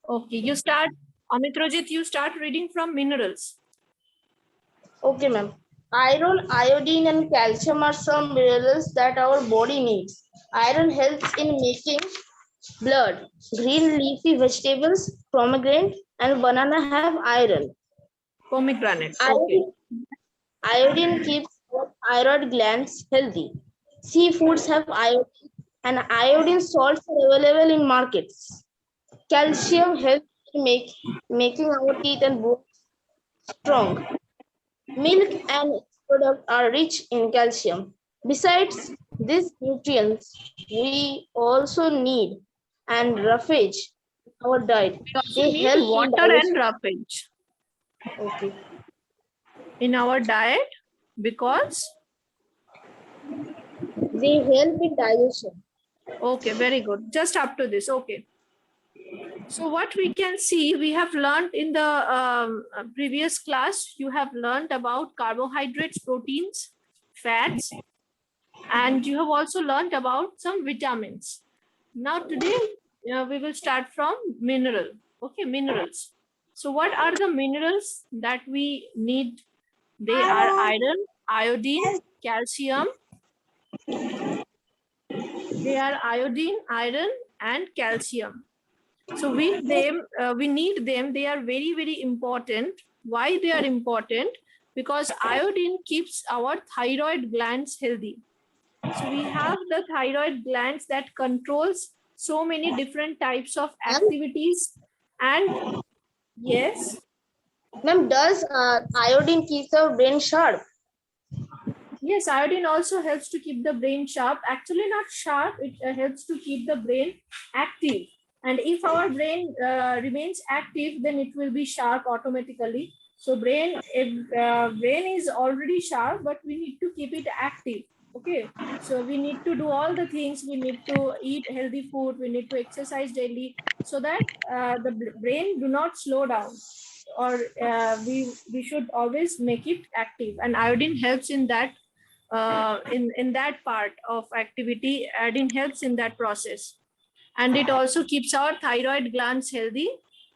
Okay, you start. Amitrojit, you start reading from minerals. Okay, ma'am. Iron, iodine, and calcium are some minerals that our body needs. Iron helps in making blood. Green leafy vegetables, pomegranate, and banana have iron. Pomegranate. Okay. Iodine, iodine keeps our thyroid glands healthy. Seafoods have iodine, and iodine salts are available in markets. Calcium helps in making our teeth and bones strong. Milk and its products are rich in calcium. Besides these nutrients, we also need and roughage in our diet. We also They need help in water and digestion. roughage Okay. in our diet because. They help in digestion. Okay, very good. Just up to this. Okay. So what we can see, we have learned in the previous class, you have learned about carbohydrates, proteins, fats, and you have also learned about some vitamins. Now today we will start from mineral. Okay, minerals. So what are the minerals that we need? They are iron, iodine, calcium. They are iodine, iron, and calcium. So with them, we need them. They are very, very important. Why they are important? Because iodine keeps our thyroid glands healthy. So we have the thyroid glands that controls so many different types of activities. And yes. Ma'am, does iodine keep our brain sharp? Yes, iodine also helps to keep the brain sharp. Actually, not sharp, it helps to keep the brain active. And if our brain remains active, then it will be sharp automatically. So brain is already sharp, but we need to keep it active. Okay, so we need to do all the things. We need to eat healthy food. We need to exercise daily so that the brain do not slow down, or we should always make it active. And iodine helps in that in that part of activity. Iodine helps in that process, and it also keeps our thyroid glands healthy.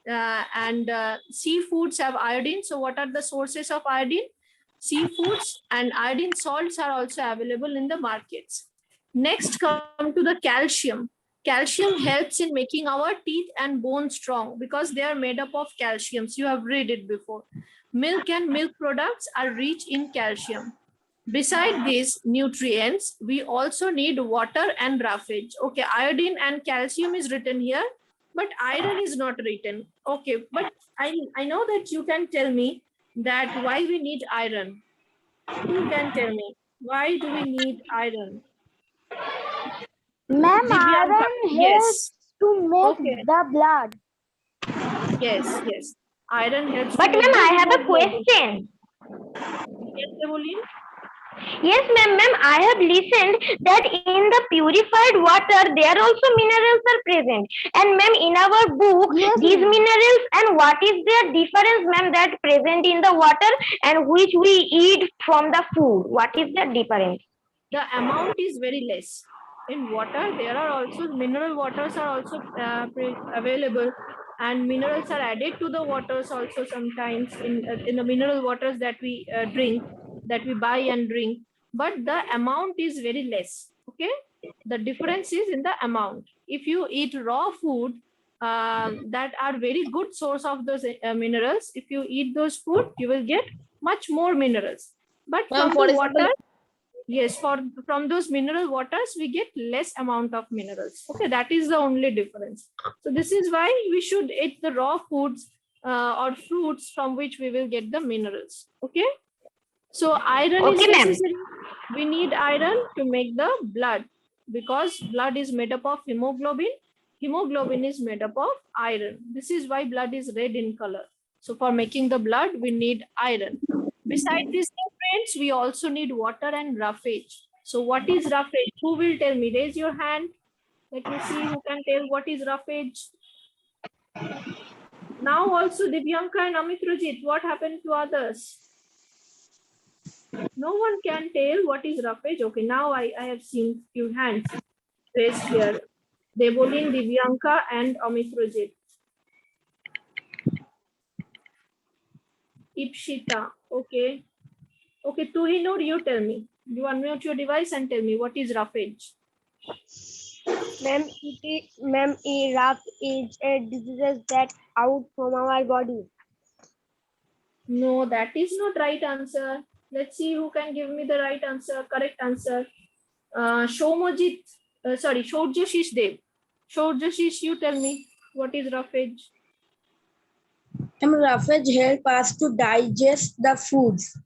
And seafoods have iodine. So what are the sources of iodine? Seafoods and iodine salts are also available in the markets. Next, come to the calcium. Calcium helps in making our teeth and bones strong because they are made up of calciums. You have read it before. Milk and milk products are rich in calcium. Beside these nutrients, we also need water and roughage. Okay, iodine and calcium is written here, but iron is not written. Okay, but I know that you can tell me that why we need iron. Who can tell me? Why do we need iron? Ma'am, Divyanka. iron Yes. helps to make Okay. the blood. Yes, yes. Iron helps to But make ma'am, the I have a hemoglobin. question. Yes, Evelyn? Yes, ma'am, I have listened that in the purified water, there also minerals are present. And ma'am, in our book, Yes, these ma'am. minerals and what is their difference, ma'am, that present in the water and which we eat from the food? What is the difference? The amount is very less. In water, there are also mineral waters are also available, and minerals are added to the waters also sometimes in the mineral waters that we drink, that we buy and drink. But the amount is very less. Okay, the difference is in the amount. If you eat raw food, that are very good source of those minerals. If you eat those food, you will get much more minerals. But Ma'am, from for the example, water, yes, from those mineral waters, we get less amount of minerals. Okay, that is the only difference. So this is why we should eat the raw foods or fruits from which we will get the minerals. Okay. So iron is Okay, ma'am. necessary. We need iron to make the blood because blood is made up of hemoglobin. Hemoglobin is made up of iron. This is why blood is red in color. So for making the blood, we need iron. Besides these nutrients, we also need water and roughage. So what is roughage? Who will tell me? Raise your hand. Let me see who can tell what is roughage. Now also Divyanka and Amitrojit, what happened to others? No one can tell what is roughage. Okay, now I have seen few hands raised here. Devolin, Divyanka, and Amitrojit. Ipshita. Okay. Okay, Tuhinur, you tell me. You unmute your device and tell me what is roughage. Ma'am, rough is a disease that out from our body. No, that is not right answer. Let's see who can give me the right answer, correct answer. Shomojit, Shorjashish Dev. Shorjashish, you tell me what is roughage. Roughage help us to digest the foods.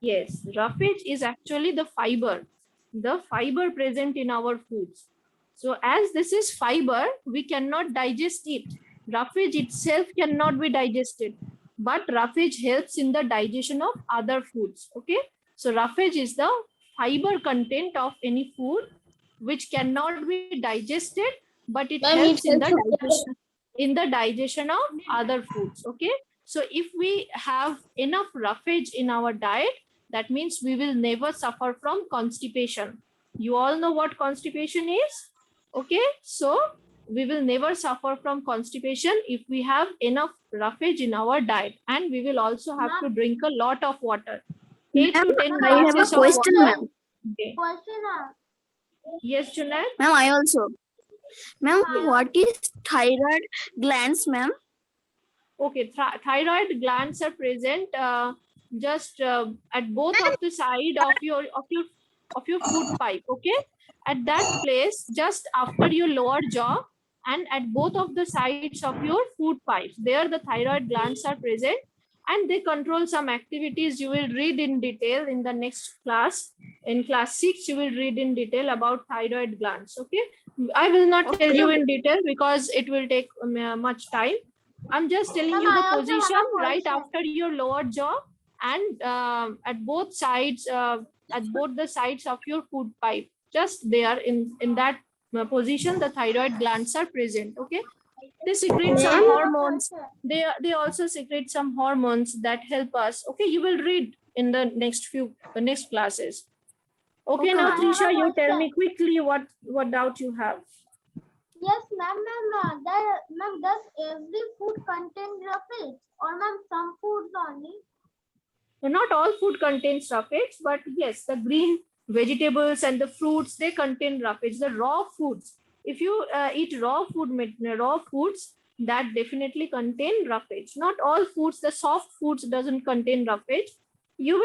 Yes, roughage is actually the fiber present in our foods. So as this is fiber, we cannot digest it. Roughage itself cannot be digested, but roughage helps in the digestion of other foods. Okay, so roughage is the fiber content of any food which cannot be digested, but it Ma'am, helps it helps in the digestion of other foods. Okay, so if we have enough roughage in our diet, that means we will never suffer from constipation. You all know what constipation is. Okay, so we will never suffer from constipation if we have enough roughage in our diet, and we will also have to drink a lot of water. 8 to 10 I have a glasses of question, water. ma'am. Okay. Yes, Junaid. Ma'am, I also. Ma'am, Yeah. what is thyroid glands, ma'am? Okay, thyroid glands are present just at both of the side of your food pipe. Okay, at that place, just after your lower jaw, and at both of the sides of your food pipes, there the thyroid glands are present, and they control some activities. You will read in detail in the next class. In class 6, you will read in detail about thyroid glands. Okay, I will not tell you in detail because it will take much time. I'm just telling you the position right after your lower jaw, and at both sides, at both the sides of your food pipe. Just there in that position, the thyroid glands are present. Okay, they secrete some hormones. They also secrete some hormones that help us. Okay, you will read in the next classes. Okay, now Trisha, you tell me quickly what doubt you have. Yes, ma'am. Does every food contain roughage, or ma'am some foods only? Not all food contains roughage, but yes, the green vegetables and the fruits, they contain roughage. The raw foods, if you eat raw foods, that definitely contain roughage. Not all foods, the soft foods doesn't contain roughage. You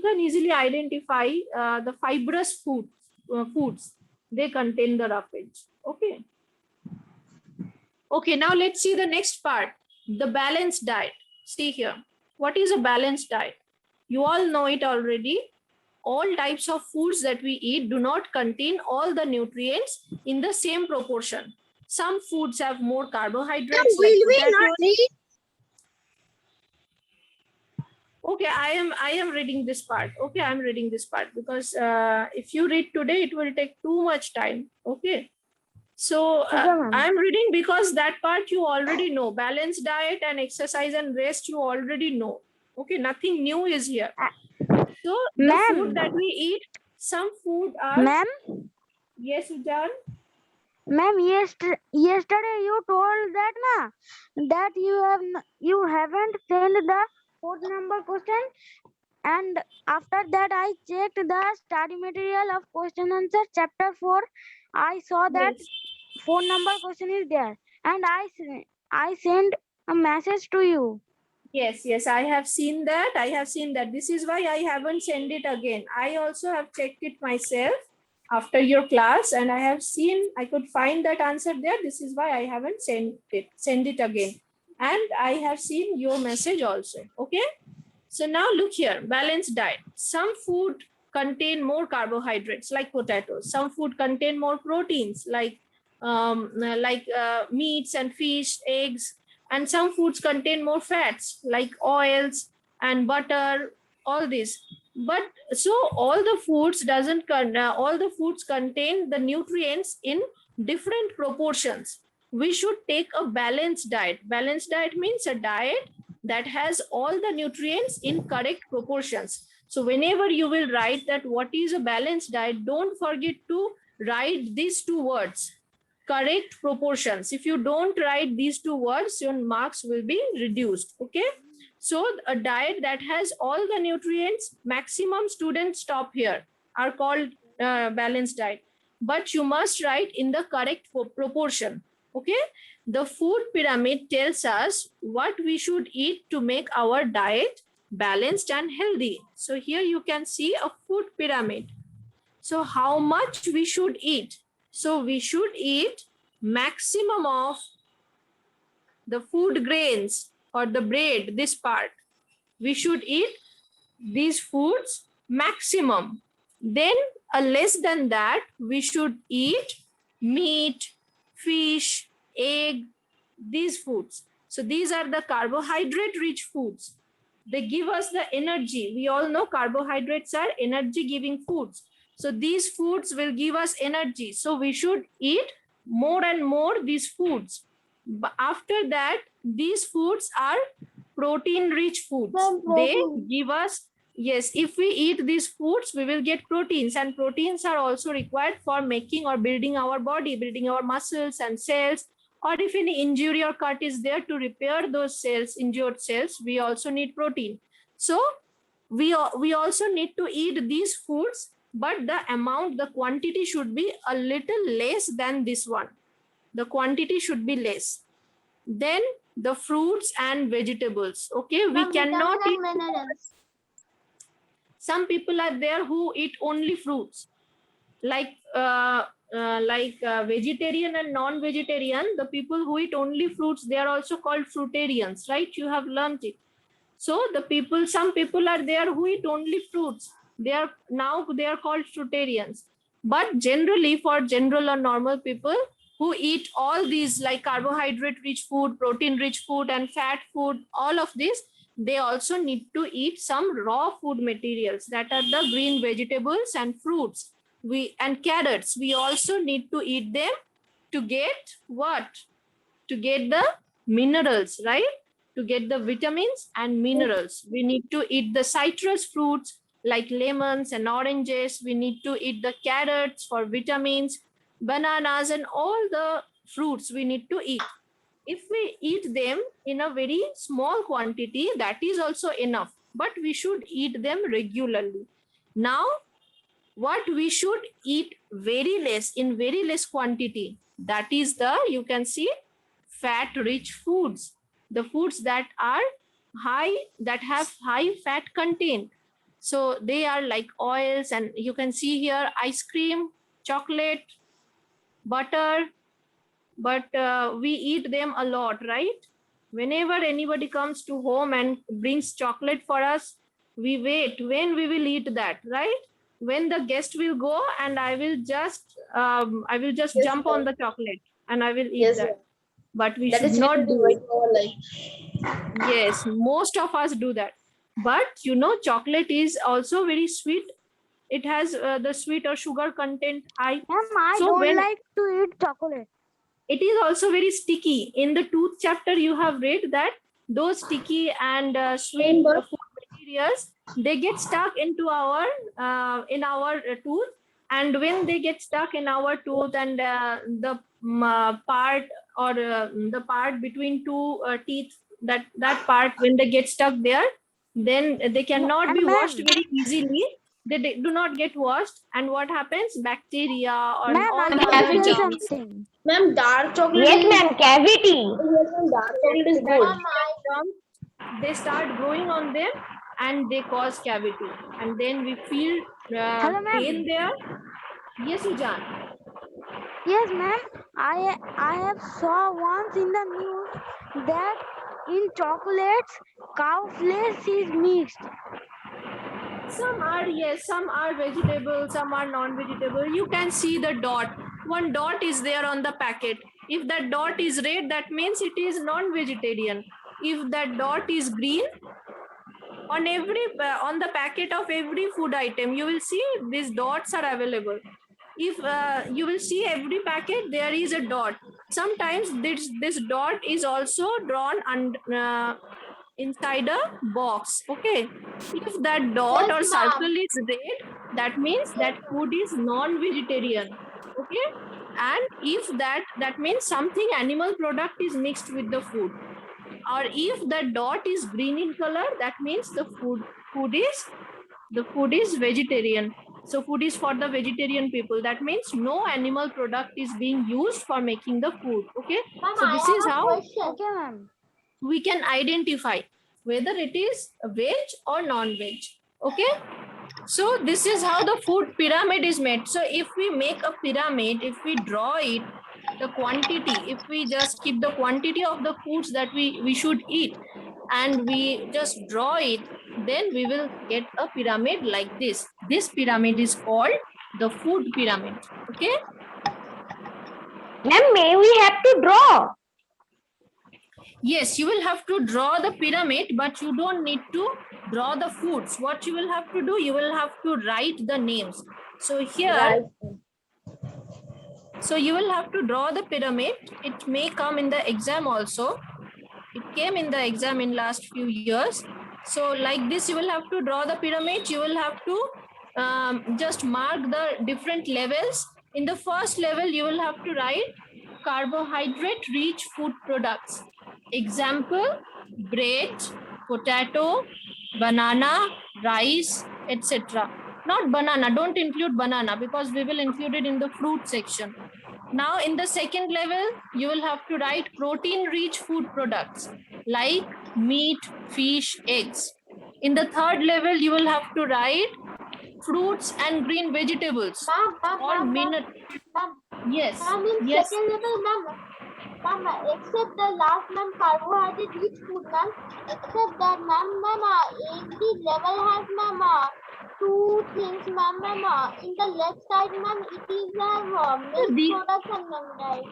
can easily identify the fibrous foods. They contain the roughage. Okay. Okay, now let's see the next part, the balanced diet. See here, what is a balanced diet? You all know it already. All types of foods that we eat do not contain all the nutrients in the same proportion. Some foods have more carbohydrates. Will we not read? Okay, I am reading this part. Okay, I'm reading this part because if you read today, it will take too much time. Okay. So I'm reading because that part you already know. Balanced diet and exercise and rest you already know. Okay, nothing new is here. So the food that we eat, some food are. Ma'am, Yes, Ujan. ma'am, yesterday you told that you haven't sent the 4th number question, and after that I checked the study material of question answer chapter 4. I saw that Yes. 4 number question is there, and I sent a message to you. Yes, I have seen that. This is why I haven't sent it again. I also have checked it myself after your class, and I could find that answer there. This is why I haven't sent it again. And I have seen your message also. Okay. So now look here, balanced diet. Some food contain more carbohydrates like potatoes. Some food contain more proteins like meats and fish, eggs, and some foods contain more fats like oils and butter, all this. But so all the foods contain the nutrients in different proportions. We should take a balanced diet. Balanced diet means a diet that has all the nutrients in correct proportions. So whenever you will write that what is a balanced diet, don't forget to write these two words. correct proportions. If you don't write these two words, your marks will be reduced. Okay. So a diet that has all the nutrients, maximum students stop here, are called balanced diet. But you must write in the correct proportion. Okay. The food pyramid tells us what we should eat to make our diet balanced and healthy. So here you can see a food pyramid. So how much we should eat? So we should eat maximum of the food grains or the bread, this part. We should eat these foods maximum. Then less than that, we should eat meat, fish, egg, these foods. So these are the carbohydrate rich foods. They give us the energy. We all know carbohydrates are energy giving foods. So these foods will give us energy. So we should eat more and more these foods. But after that, these foods are protein rich foods. They give us, yes, if we eat these foods, we will get proteins, and proteins are also required for making or building our body, building our muscles and cells. Or if any injury or cut is there, to repair those cells, injured cells, we also need protein. So we also need to eat these foods, but the amount, the quantity should be a little less than this one. The quantity should be less. Then the fruits and vegetables. Okay, we cannot eat. Minerals. Some people are there who eat only fruits, like vegetarian and non-vegetarian. The people who eat only fruits, they are also called fruitarians, right? You have learned it. So some people are there who eat only fruits. They are called fruitarians. But generally, for general or normal people who eat all these, like carbohydrate rich food, protein rich food, and fat food, all of this, they also need to eat some raw food materials, that are the green vegetables and fruits. And carrots, we also need to eat them to get what? To get the minerals, right? To get the vitamins and minerals. We need to eat the citrus fruits like lemons and oranges. We need to eat the carrots for vitamins, bananas, and all the fruits we need to eat. If we eat them in a very small quantity, that is also enough, but we should eat them regularly. Now, what we should eat in very less quantity, that is the, you can see, fat rich foods, the foods that are high, that have high fat content. So they are like oils, and you can see here ice cream, chocolate, butter. But we eat them a lot, right? Whenever anybody comes to home and brings chocolate for us, we wait when we will eat that, right? When the guest will go, and I will just Yes, jump on the chocolate and I will eat Yes, that. But we that should is not really do good it. for our life. Yes, most of us do that. But chocolate is also very sweet. It has the sweet or sugar content high. Ma'am, I So don't when like to eat chocolate. it is also very sticky. In the tooth chapter, you have read that those sticky and sweet food materials, they get stuck into our in our tooth. And when they get stuck in our tooth, and the part, or the part between two teeth, that part, when they get stuck there, then they cannot And be washed ma'am, very easily. They do not get washed, and what happens? Bacteria or ma'am, all I the want other to say germs. something. Ma'am, dark chocolate Yes, is ma'am, cavity. yes, ma'am, dark chocolate is That good. germs, they start growing on them, and they cause cavity, and then we feel Hello, pain ma'am. there. Yes, Ujan. Yes, ma'am. I have saw once in the news that in chocolates cow flesh is mixed. Some are, yes, some are vegetable, some are non-vegetable. You can see the dot. One dot is there on the packet. If that dot is red, that means it is non-vegetarian. If that dot is green, on the packet of every food item, you will see these dots are available. If you will see every packet, there is a dot. Sometimes this dot is also drawn inside a box. Okay, if that dot or Yes, circle ma'am. is red, that means that food is non-vegetarian. Okay, And if that means something animal product is mixed with the food. Or if the dot is green in color, that means the food is vegetarian. So food is for the vegetarian people. That means no animal product is being used for making the food. Okay. Ma'am, So I this have is a how question. Okay, ma'am. we can identify whether it is veg or non-veg. Okay. So this is how the food pyramid is made. So if we make a pyramid, if we draw it, the quantity, if we just keep the quantity of the foods that we should eat and we just draw it, then we will get a pyramid like this. This pyramid is called the food pyramid. Okay. Ma'am, may we have to draw? Yes, you will have to draw the pyramid, but you don't need to draw the foods. What you will have to do, you will have to write the names. So here, Right. so you will have to draw the pyramid. It may come in the exam also. It came in the exam in last few years. So like this, you will have to draw the pyramid. You will have to just mark the different levels. In the first level, you will have to write carbohydrate rich food products. Example, bread, potato, banana, rice, etc. Not banana, don't include banana because we will include it in the fruit section. Now in the second level, you will have to write protein rich food products like meat, fish, eggs. In the third level, you will have to write fruits and green vegetables or minute. Yes, Ma'am, in yes. second level, ma'am, except the last, ma'am, carbohydrate rich food, ma'am. Except that, ma'am, every level has, ma'am, two things, ma'am. In the left side, ma'am, it is milk products and right.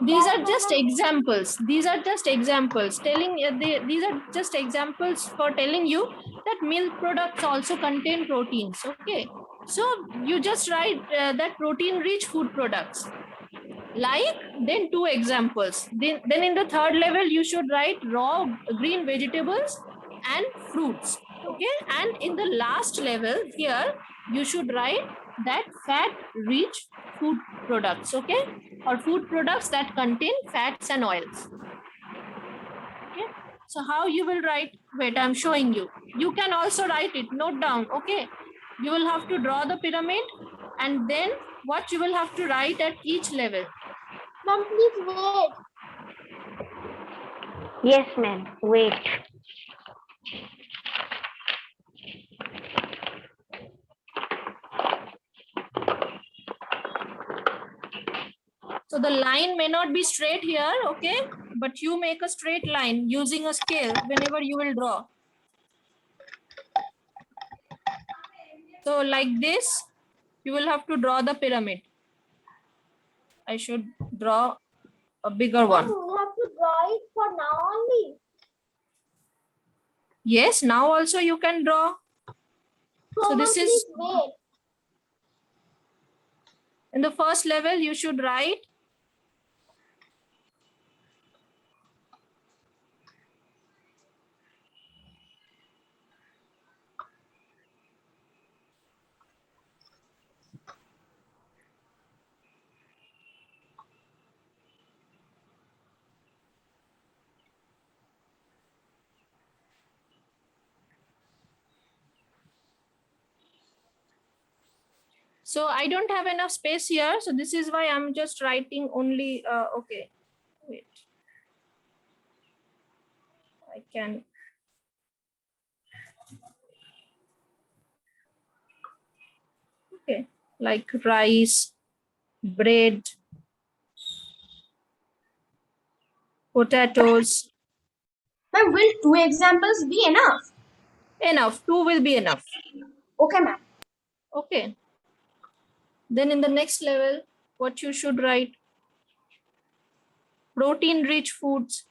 These That's are why, just ma'am, examples. These are just examples telling these are just examples for telling you that milk products also contain proteins. Okay, so you just write that protein rich food products. Like then two examples. Then in the third level you should write raw green vegetables and fruits. Okay, and in the last level here you should write that fat rich food products. Okay, or food products that contain fats and oils. Okay, so how you will write? Wait, I'm showing you. You can also write it. Note down. Okay, you will have to draw the pyramid and then what you will have to write at each level. ma'am, please wait. Yes, ma'am. Wait. So the line may not be straight here, okay? But you make a straight line using a scale whenever you will draw. So like this, you will have to draw the pyramid. I should draw a bigger one. Ma'am, we have to draw it for now only. Yes, now also you can draw. So ma'am, this is, please wait. in the first level, you should write so I don't have enough space here. So this is why I'm just writing only, okay, wait. I can. Okay, like rice, bread, potatoes. Ma'am, will two examples be enough? Enough, two will be enough. Okay, ma'am. Okay. Then in the next level, what you should write? Protein rich foods.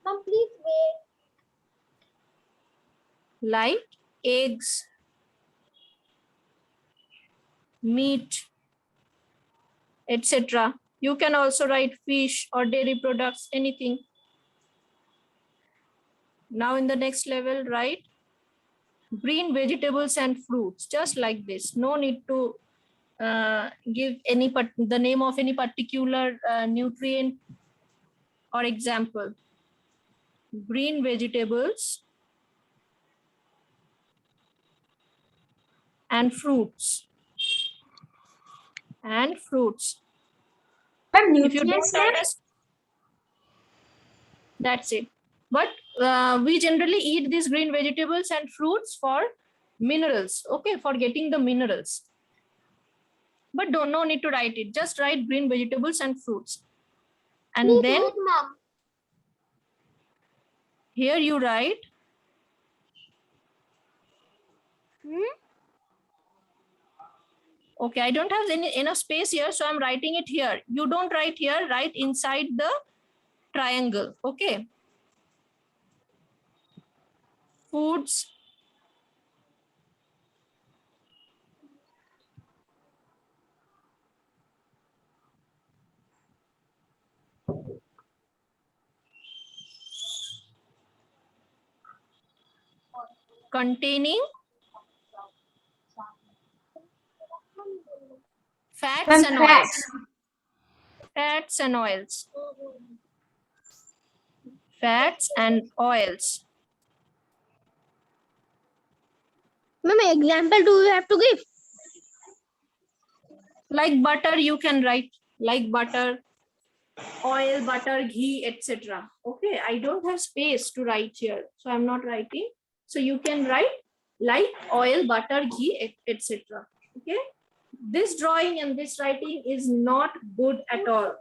Ma'am, please wait. Like eggs, meat, etc. You can also write fish or dairy products, anything. Now in the next level, write green vegetables and fruits, just like this. No need to give the name of any particular nutrient or example. Green vegetables and fruits. And fruits. Ma'am, If you don't nutrients, ma'am? understand, that's it. But we generally eat these green vegetables and fruits for minerals, okay, for getting the minerals. But no need to write it. Just write green vegetables and fruits. And Please then wait, ma'am. here you write okay, I don't have enough space here, so I'm writing it here. You don't write here, write inside the triangle, okay? Foods containing fats Ma'am, and fats. oils. Fats and oils. Fats and oils. Ma'am, example do you have to give? Like butter, you can write like butter, oil, butter, ghee, etc. Okay, I don't have space to write here, so I'm not writing. So you can write like oil, butter, ghee, etc. Okay, this drawing and this writing is not good at all.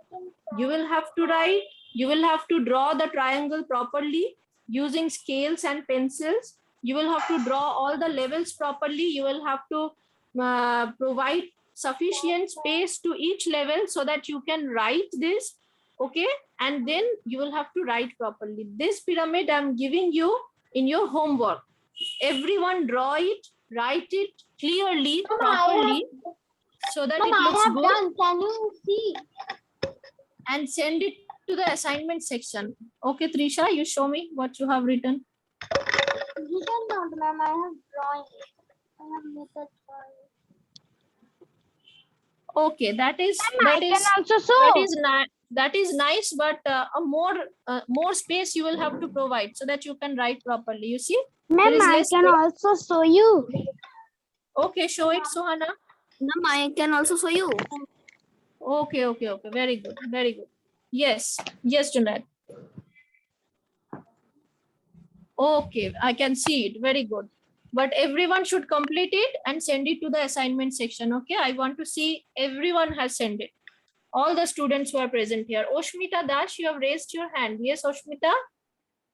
You will have to write, you will have to draw the triangle properly using scales and pencils. You will have to draw all the levels properly. You will have to provide sufficient space to each level so that you can write this, okay? And then you will have to write properly. This pyramid I'm giving you in your homework. Everyone draw it, write it clearly, Ma'am, properly, so that Ma'am, it I looks have good, done. Can you see? and send it to the assignment section. Okay, Trisha, you show me what you have written. Written not, ma'am. I have drawing. I have made the drawing. Okay, that is also that is nice, but a more space you will have to provide so that you can write properly. You see, there Ma'am, is I less can space. also show you. Okay, show it, Sohana. Ma'am, I can also show you. Okay, very good, very good. Yes, Junaid. Okay, I can see it, very good. But everyone should complete it and send it to the assignment section. Okay, I want to see everyone has sent it. All the students who are present here. Oshmita Dash, you have raised your hand. Yes, Oshmita,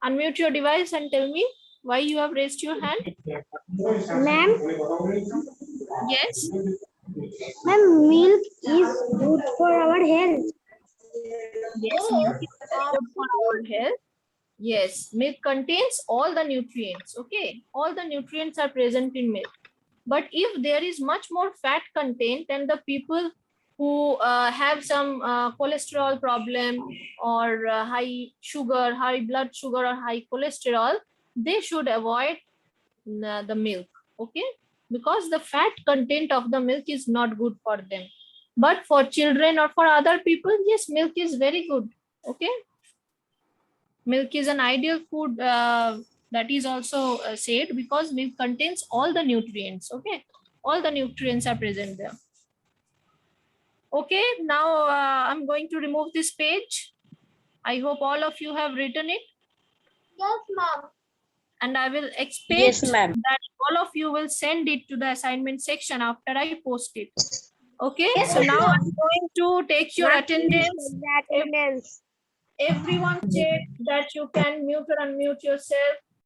unmute your device and tell me why you have raised your hand. Ma'am, Yes. ma'am, milk is good for our health. Yes, milk is good for our health. Yes, milk contains all the nutrients. Okay, all the nutrients are present in milk. But if there is much more fat content, then the people who have some cholesterol problem or high sugar, high blood sugar or high cholesterol, they should avoid the milk. Okay, because the fat content of the milk is not good for them. But for children or for other people, yes, milk is very good. Okay, milk is an ideal food that is also said because milk contains all the nutrients. Okay, all the nutrients are present there. Okay, now I'm going to remove this page. I hope all of you have written it, Yes, ma'am. and I will expect Yes, ma'am. that all of you will send it to the assignment section after I post it. Okay, so now I'm going to take your attendance. Everyone check that you can mute or unmute yourself.